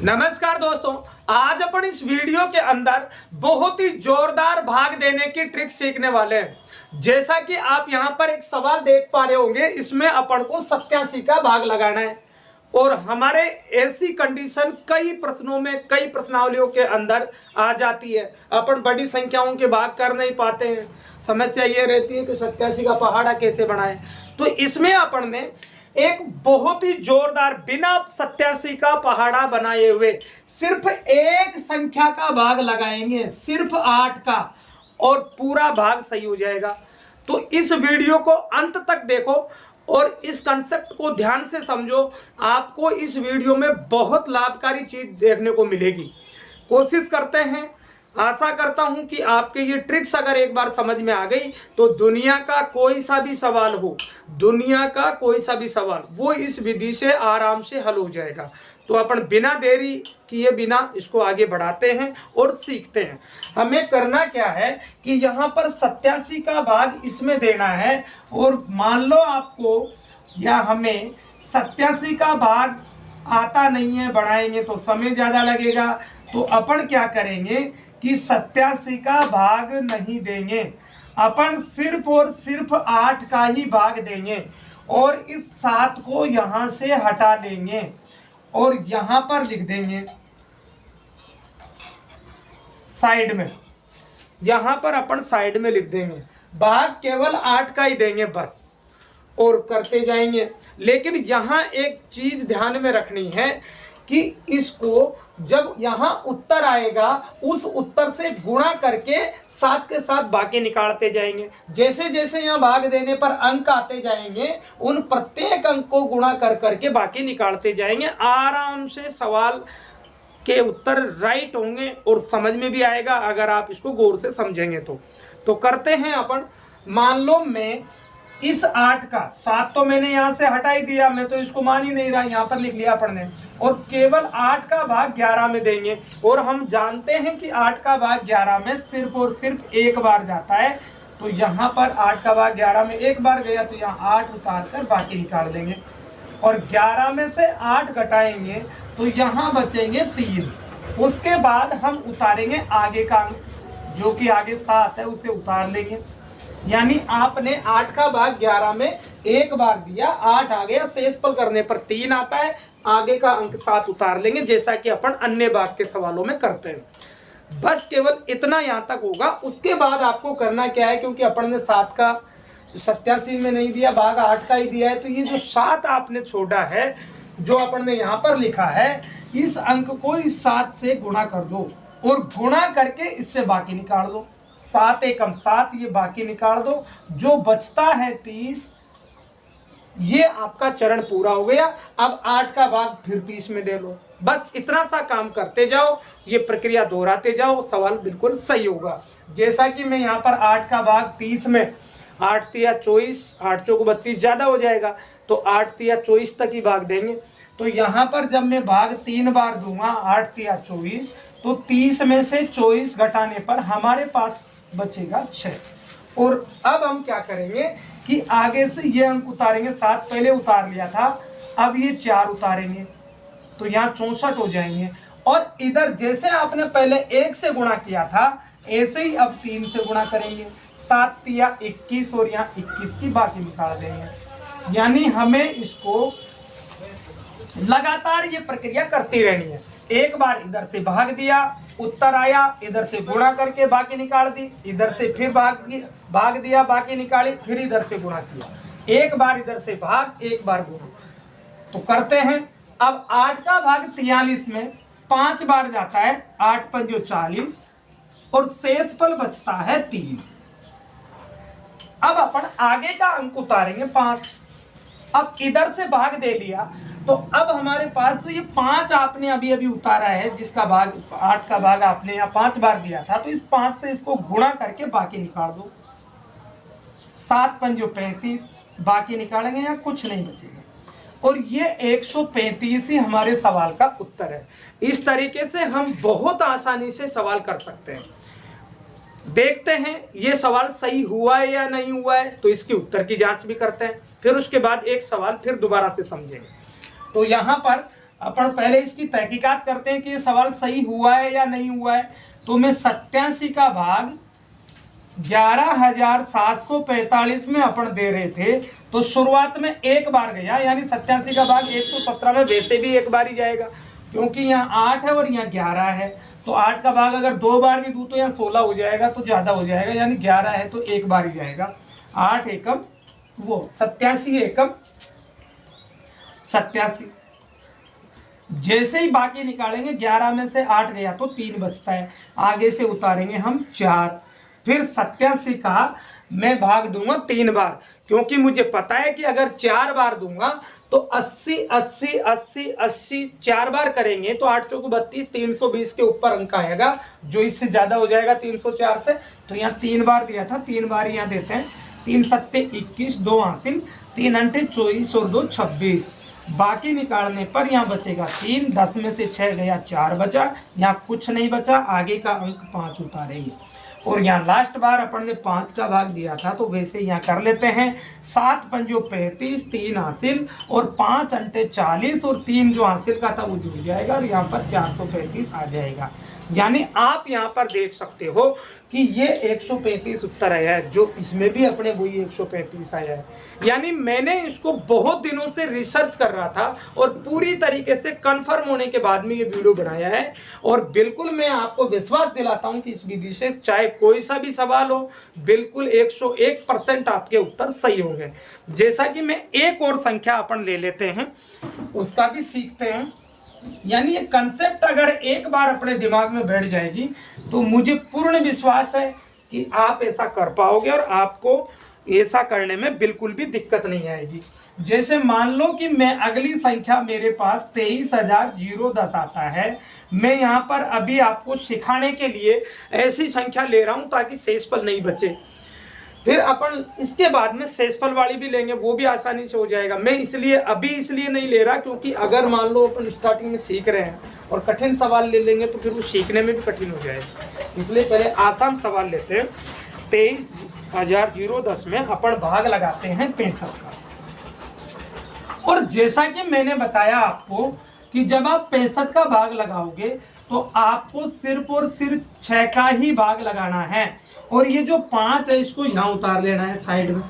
नमस्कार दोस्तों, आज अपन इस वीडियो के अंदर बहुत ही जोरदार भाग देने की ट्रिक सीखने वाले हैं। जैसा कि आप यहां पर एक सवाल देख पा रहे होंगे, इसमें अपन को 87 का भाग लगाना है और हमारे ऐसी कंडीशन कई प्रश्नों में कई प्रश्नावलियों के अंदर आ जाती है। अपन बड़ी संख्याओं के भाग कर नहीं पाते हैं। समस्या ये रहती है कि 87 का पहाड़ा कैसे बनाएं। तो इसमें अपन ने एक बहुत ही जोरदार बिना 87 का पहाड़ा बनाए हुए सिर्फ एक संख्या का भाग लगाएंगे, सिर्फ 8 का, और पूरा भाग सही हो जाएगा। तो इस वीडियो को अंत तक देखो और इस कंसेप्ट को ध्यान से समझो। आपको इस वीडियो में बहुत लाभकारी चीज देखने को मिलेगी। कोशिश करते हैं, आशा करता हूं कि आपके ये ट्रिक्स अगर एक बार समझ में आ गई तो दुनिया का कोई सा भी सवाल हो, दुनिया का कोई सा भी सवाल, वो इस विधि से आराम से हल हो जाएगा। तो अपन बिना देरी किए बिना इसको आगे बढ़ाते हैं और सीखते हैं। हमें करना क्या है कि यहाँ पर 87 का भाग इसमें देना है, और मान लो आपको या हमें 87 का भाग आता नहीं है, बढ़ाएंगे तो समय ज़्यादा लगेगा। तो अपन क्या करेंगे कि 87 का भाग नहीं देंगे, अपन सिर्फ और सिर्फ 8 का ही भाग देंगे और इस 7 को यहां से हटा लेंगे और यहां पर लिख देंगे साइड में। यहां पर अपन साइड में लिख देंगे, भाग केवल 8 का ही देंगे बस, और करते जाएंगे। लेकिन यहां एक चीज ध्यान में रखनी है कि इसको जब यहां उत्तर आएगा उस उत्तर से गुणा करके साथ के साथ बाकी निकालते जाएंगे। जैसे जैसे यहां भाग देने पर अंक आते जाएंगे, उन प्रत्येक अंक को गुणा कर करके बाकी निकालते जाएंगे। आराम से सवाल के उत्तर राइट होंगे और समझ में भी आएगा अगर आप इसको गौर से समझेंगे तो करते हैं अपन। मान लो मैं इस 8 का 7 तो मैंने यहां से हटा ही दिया, मैं तो इसको मान ही नहीं रहा, यहां पर लिख लिया अपन ने, और केवल 8 का भाग 11 में देंगे। और हम जानते हैं कि 8 का भाग 11 में सिर्फ और सिर्फ एक बार जाता है। तो यहां पर 8 का भाग 11 में एक बार गया तो यहाँ 8 उतार कर बाकी निकाल देंगे, और 11 में से 8 घटाएंगे तो यहाँ बचेंगे 3। उसके बाद हम उतारेंगे आगे का अंक, जो कि आगे 7 है, उसे उतार लेंगे। यानी आपने 8 का भाग 11 में एक बार दिया, 8 आ गया, शेषफल करने पर 3 आता है, आगे का अंक 7 उतार लेंगे, जैसा कि अपन अन्य भाग के सवालों में करते हैं। बस केवल इतना यहाँ तक होगा। उसके बाद आपको करना क्या है, क्योंकि अपन ने 7 का 87 में नहीं दिया, भाग 8 का ही दिया है, तो ये जो 7 आपने छोड़ा है, जो अपन ने यहाँ पर लिखा है, इस अंक को इस 7 से गुणा कर दो और गुणा करके इससे बाकी निकाल दो। 7 एकम 7, ये बाकी निकाल दो, जो बचता है 30। ये आपका चरण पूरा हो गया। अब 8 का भाग फिर 30 में दे लो। बस इतना सा काम करते जाओ, ये प्रक्रिया दोहराते जाओ, सवाल बिल्कुल सही होगा। जैसा कि मैं यहाँ पर 8 का भाग 30 में, 8 तिया 24, 8 चौक 32 ज़्यादा हो जाएगा, तो 8 तिया 24 तक ही भाग देंगे। तो यहाँ पर जब मैं भाग 3 बार दूंगा, 8 तिया 24, तो 30 में से 24 घटाने पर हमारे पास बचेगा 6। और अब हम क्या करेंगे कि आगे से ये अंक उतारेंगे। 7 पहले उतार लिया था, अब ये 4 उतारेंगे तो यहाँ 64 हो जाएंगे। और इधर जैसे आपने पहले 1 से गुणा किया था, ऐसे ही अब 3 से गुणा करेंगे। 7 तिया 21 और यहाँ 21 की बाकी निकाल देंगे। यानी हमें इसको लगातार ये प्रक्रिया करती रहनी है। एक बार इधर से भाग दिया, उत्तर आया, इधर से गुणा करके बाकी निकाल दी, इधर से फिर भाग दिया, बाकी निकाली, फिर इधर से गुणा किया। एक बार इधर से भाग, एक बार गुणा। तो करते हैं। अब 8 का भाग 43 में 5 बार जाता है, 8 पंजो 40, और शेषफल बचता है 3। अब अपन आगे का अंक उतारेंगे 5। अब इधर से भाग दे लिया, तो अब हमारे पास तो ये 5 आपने अभी अभी उतारा है, जिसका भाग 8 का भाग आपने यहाँ 5 बार दिया था, तो इस 5 से इसको गुणा करके बाकी निकाल दो। 7 पंजो 35, बाकी निकालेंगे, यहाँ कुछ नहीं बचेगा, और ये 135 ही हमारे सवाल का उत्तर है। इस तरीके से हम बहुत आसानी से सवाल कर सकते हैं। देखते हैं ये सवाल सही हुआ है या नहीं हुआ है, तो इसके उत्तर की जांच भी करते हैं। फिर उसके बाद एक सवाल फिर दोबारा से समझेंगे। तो यहाँ पर अपन पहले इसकी तहकीकात करते हैं कि ये सवाल सही हुआ है या नहीं हुआ है। तो मैं 87 का भाग 11,745 में अपन दे रहे थे, तो शुरुआत में एक बार गया, यानी 87 का भाग 117 में वैसे भी एक बार ही जाएगा, क्योंकि यहाँ 8 है और यहाँ 11 है। तो 8 का भाग अगर 2 बार भी दूँ तो यहाँ 16 हो जाएगा, तो ज़्यादा हो जाएगा, यानी 11 है तो एक बार ही जाएगा। 8 एकम वो 87 एकम 87। जैसे ही बाकी निकालेंगे 11 में से 8 गया तो 3 बचता है, आगे से उतारेंगे हम 4। फिर 87 का मैं भाग दूंगा 3 बार, क्योंकि मुझे पता है कि अगर 4 बार दूंगा तो 80 80 80 80 4 बार करेंगे तो 8 चौको 32, 320 के ऊपर अंक आएगा, जो इससे ज़्यादा हो जाएगा 304 से। तो यहाँ 3 बार दिया था, 3 बार यहाँ देते हैं। 3 सत्ते 21, 2 हासिल, 3 अंटे 24 और 2 26। बाकी निकालने पर यहाँ बचेगा 3, 10 में से 6 गया, 4 बचा, यहाँ कुछ नहीं बचा, आगे का अंक 5 उतारेंगे। और यहाँ लास्ट बार अपन ने 5 का भाग दिया था, तो वैसे यहाँ कर लेते हैं। 7 पंजो 35, 3 हासिल और 5 अंटे 40 और 3 जो हासिल का था वो जुड़ जाएगा और यहाँ पर 435 आ जाएगा। यानी आप यहाँ पर देख सकते हो कि ये 135 उत्तर आया है, जो इसमें भी अपने वही 135 आया है। यानी मैंने इसको बहुत दिनों से रिसर्च कर रहा था और पूरी तरीके से कंफर्म होने के बाद में ये वीडियो बनाया है। और बिल्कुल मैं आपको विश्वास दिलाता हूँ कि इस विधि से चाहे कोई सा भी सवाल हो, बिल्कुल 101% आपके उत्तर सही होंगे। जैसा कि मैं एक और संख्या अपन ले लेते हैं, उसका भी सीखते हैं। यानी ये कंसेप्ट अगर एक बार अपने दिमाग में बैठ जाएगी तो मुझे पूर्ण विश्वास है कि आप ऐसा कर पाओगे और आपको ऐसा करने में बिल्कुल भी दिक्कत नहीं आएगी। जैसे मान लो कि मैं अगली संख्या मेरे पास 23,010 आता है। मैं यहाँ पर अभी आपको सिखाने के लिए ऐसी संख्या ले रहा हूँ ताकि शेषफल नहीं बचे। फिर अपन इसके बाद में शेषफल वाली भी लेंगे, वो भी आसानी से हो जाएगा। मैं इसलिए नहीं ले रहा क्योंकि अगर मान लो अपन स्टार्टिंग में सीख रहे हैं और कठिन सवाल ले लेंगे तो फिर वो सीखने में भी कठिन हो जाएगा। इसलिए पहले आसान सवाल लेते हैं। 23,010 में अपन भाग लगाते हैं 65 का। और जैसा कि मैंने बताया आपको कि जब आप 65 का भाग लगाओगे तो आपको सिर्फ और सिर्फ 6 का ही भाग लगाना है। और ये जो 5 है इसको यहाँ उतार लेना है साइड में,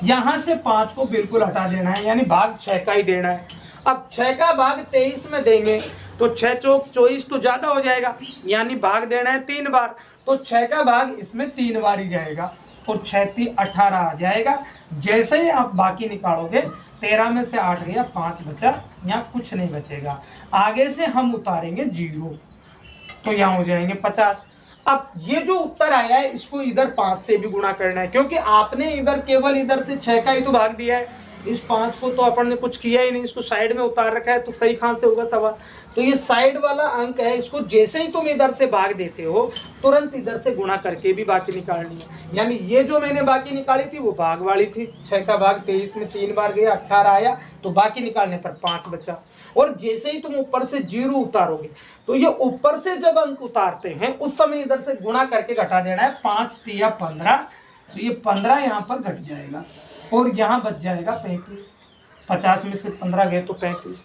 यहाँ से 5 को बिल्कुल हटा देना है, यानी भाग 6 का ही देना है। अब 6 का भाग 23 में देंगे तो 6 चौक 24 तो ज़्यादा हो जाएगा, यानी भाग देना है 3 बार। तो 6 का भाग इसमें 3 बार ही जाएगा और 6 3 18 आ जाएगा। जैसे ही आप बाकी निकालोगे 13 में से 8 गया, 5 बचा, यहाँ कुछ नहीं बचेगा। आगे से हम उतारेंगे 0, तो यहाँ हो जाएंगे 50। अब ये जो उत्तर आया है इसको इधर 5 से भी गुणा करना है, क्योंकि आपने इधर केवल इधर से 6 का ही तो भाग दिया है। इस 5 को तो अपन ने कुछ किया ही नहीं, इसको साइड में उतार रखा है, तो सही कहाँ से होगा सवाल। तो ये साइड वाला अंक है, इसको जैसे ही तुम इधर से भाग देते हो तुरंत इधर से गुणा करके भी बाकी निकालनी है। यानी ये जो मैंने बाकी निकाली थी वो भाग वाली थी। 6 का भाग 23 में 3 बार गया, 18 आया, तो बाकी निकालने पर 5 बचा। और जैसे ही तुम ऊपर से 0 उतारोगे तो ये ऊपर से जब अंक उतारते हैं उस समय इधर से गुणा करके घटा देना है। 5 3 15, तो ये 15 यहाँ पर घट जाएगा और यहाँ बच जाएगा 35। 50 में से 15 गए तो 35।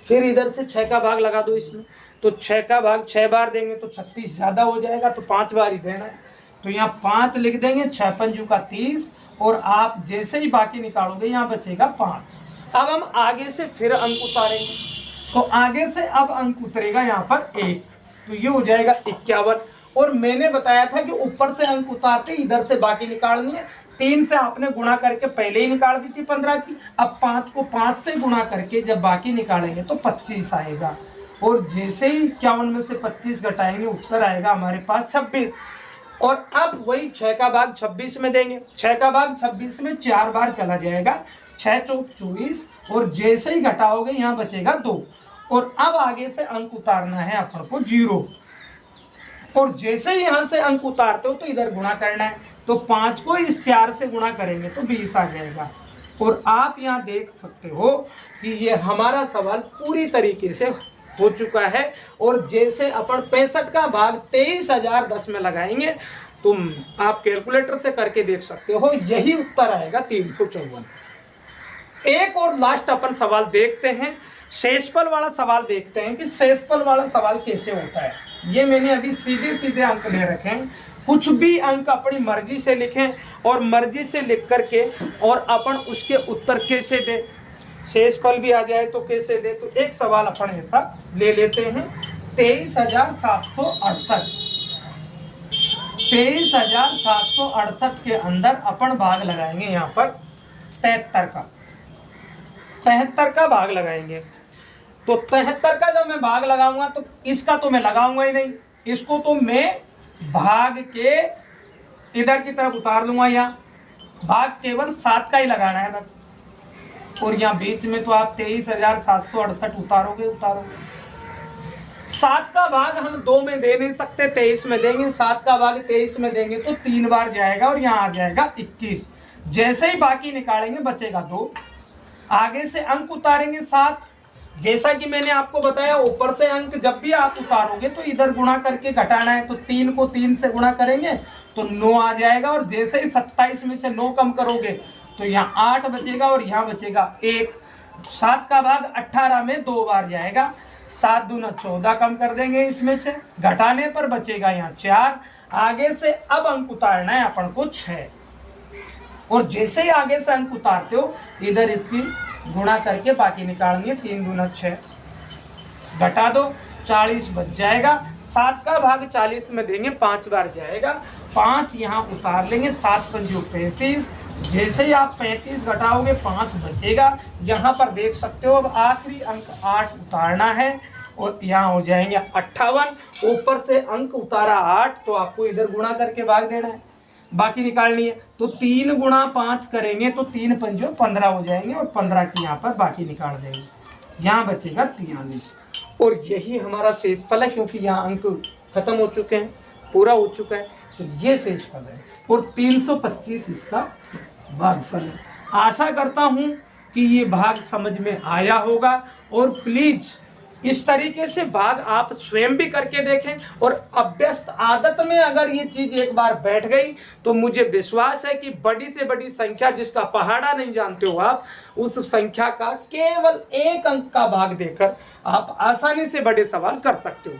फिर इधर से 6 का भाग लगा दो इसमें, तो 6 का भाग 6 बार देंगे तो 36 ज़्यादा हो जाएगा, तो 5 बार ही देना है। तो यहाँ 5 लिख देंगे, 6 पंजू का 30, और आप जैसे ही बाकी निकालोगे यहाँ बचेगा 5। अब हम आगे से फिर अंक उतारेंगे, तो आगे से अब अंक उतरेगा यहाँ पर 1, तो ये हो जाएगा 51। और मैंने बताया था कि ऊपर से अंक उतारते इधर से बाकी निकालनी है। 3 से आपने गुणा करके पहले ही निकाल दी थी 15 की, अब 5 को 5 से गुणा करके जब बाकी निकालेंगे तो 25 आएगा। और जैसे ही 51 में से 25 घटाएंगे उत्तर आएगा हमारे पास 26। और अब वही 6 का भाग 26 में देंगे। 6 का भाग 26 में 4 बार चला जाएगा, 6 चौक 24, और जैसे ही घटाओगे यहाँ बचेगा 2। और अब आगे से अंक उतारना है अपन को 0, और जैसे ही यहाँ से अंक उतारते हो तो इधर गुणा करना है। तो 5 को इस 4 से गुणा करेंगे तो 20 आ जाएगा। और आप यहाँ देख सकते हो कि ये हमारा सवाल पूरी तरीके से हो चुका है। और जैसे अपन 65 का भाग 23,010 में लगाएंगे तो आप कैलकुलेटर से करके देख सकते हो, यही उत्तर आएगा 354। एक और लास्ट अपन सवाल देखते हैं। शेषफल वाला सवाल देखते हैं कि शेषफल वाला सवाल कैसे होता है। ये मैंने अभी सीधे सीधे अंक ले रखे हैं, कुछ भी अंक अपनी मर्जी से लिखें और मर्जी से लिख करके और अपन उसके उत्तर कैसे दें, शेषफल भी आ जाए तो कैसे दे। तो एक सवाल अपन ऐसा ले लेते हैं 23,768। 23,768 के अंदर अपन भाग लगाएंगे यहाँ पर 73 का भाग लगाएंगे। तो 73 का जब मैं भाग लगाऊंगा तो इसका तो मैं लगाऊंगा ही नहीं, इसको तो मैं भाग के इधर की तरफ उतार लूंगा। यहाँ भाग केवल 7 का ही लगाना है बस, और यहाँ बीच में तो आप 23,768 उतारोगे। 7 का भाग हम 2 में दे नहीं सकते, 23 में देंगे। 7 का भाग 23 में देंगे तो 3 बार जाएगा और यहाँ आ जाएगा 21। जैसे ही बाकी निकालेंगे बचेगा 2, आगे से अंक उतारेंगे 7। जैसा कि मैंने आपको बताया ऊपर से अंक जब भी आप उतारोगे तो इधर गुणा करके घटाना है। तो 3 को 3 से गुणा करेंगे तो 9 आ जाएगा, और जैसे ही 27 में से 9 कम करोगे तो यहाँ 8 बचेगा और यहाँ बचेगा 1। 7 का भाग 18 में 2 बार जाएगा, 7 दूना 14 कम कर देंगे, इसमें से घटाने पर बचेगा यहाँ 4। आगे से अब अंक उतारना है अपन को 6, और जैसे ही आगे से अंक उतारते हो इधर इसकी गुणा करके बाकी निकालेंगे। 3 दूना 6, घटा दो 40 बच जाएगा। 7 का भाग 40 में देंगे, 5 बार जाएगा, 5 यहाँ उतार लेंगे। 7 पंजो 35, जैसे ही आप 35 घटाओगे 5 बचेगा। यहाँ पर देख सकते हो अब आखिरी अंक 8 उतारना है, और यहाँ हो जाएंगे 58। ऊपर से अंक उतारा 8 तो आपको इधर गुणा करके भाग देना है, बाकी निकालनी है। तो 3 गुणा 5 करेंगे तो 3 पंजो 15 हो जाएंगे, और 15 की यहाँ पर बाकी निकाल देंगे, यहाँ बचेगा 43। और यही हमारा शेषफल है, क्योंकि यहाँ अंक खत्म हो चुके हैं, पूरा हो चुका है। तो ये शेषफल है, और 325 इसका भागफल है। आशा करता हूँ कि ये भाग समझ में आया होगा, और प्लीज इस तरीके से भाग आप स्वयं भी करके देखें, और अभ्यस्त आदत में अगर ये चीज एक बार बैठ गई तो मुझे विश्वास है कि बड़ी से बड़ी संख्या जिसका पहाड़ा नहीं जानते हो आप, उस संख्या का केवल 1 अंक का भाग देकर आप आसानी से बड़े सवाल कर सकते हो।